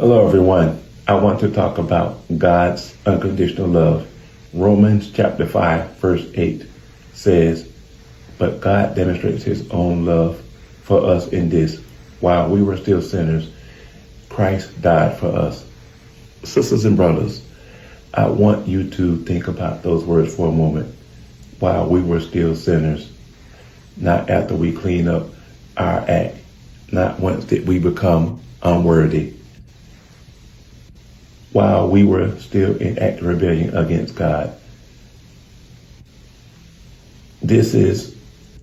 Hello, everyone. I want to talk about God's unconditional love. Romans chapter 5, verse 8 says, "But God demonstrates his own love for us in this: while we were still sinners, Christ died for us." Sisters and brothers, I want you to think about those words for a moment. While we were still sinners, not after we clean up our act, not once did we become unworthy. While we were still in active rebellion against God. This is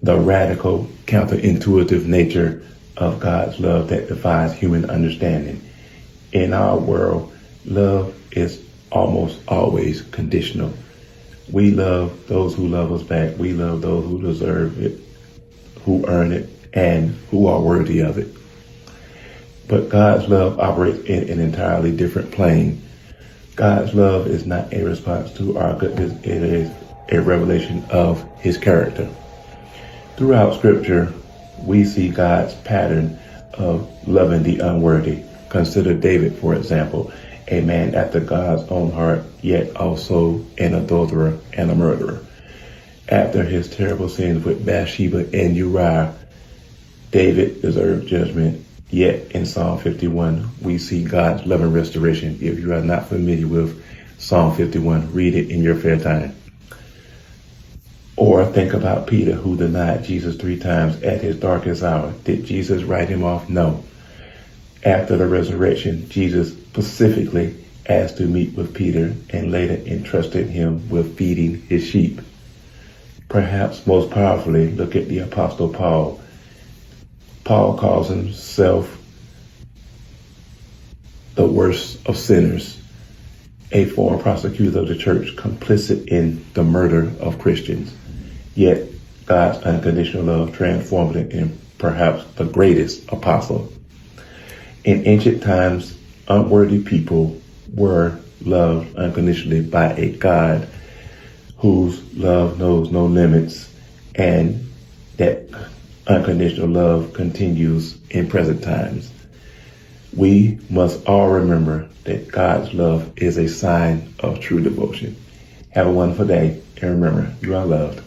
the radical, counterintuitive nature of God's love that defies human understanding. In our world, love is almost always conditional. We love those who love us back. We love those who deserve it, who earn it, and who are worthy of it. But God's love operates in an entirely different plane. God's love is not a response to our goodness. It is a revelation of his character. Throughout Scripture, we see God's pattern of loving the unworthy. Consider David, for example, a man after God's own heart, yet also an adulterer and a murderer. After his terrible sins with Bathsheba and Uriah, David deserved judgment. Yet in Psalm 51, we see God's loving restoration. If you are not familiar with Psalm 51, read it in your fair time. Or think about Peter, who denied Jesus 3 times at his darkest hour. Did Jesus write him off? No. After the resurrection, Jesus specifically asked to meet with Peter and later entrusted him with feeding his sheep. Perhaps most powerfully, look at the Apostle Paul. Paul calls himself the worst of sinners, a former prosecutor of the church, complicit in the murder of Christians. Yet God's unconditional love transformed him in perhaps the greatest apostle. In ancient times, unworthy people were loved unconditionally by a God whose love knows no limits, and that unconditional love continues in present times. We must all remember that God's love is a sign of true devotion. Have a wonderful day, and remember, you are loved.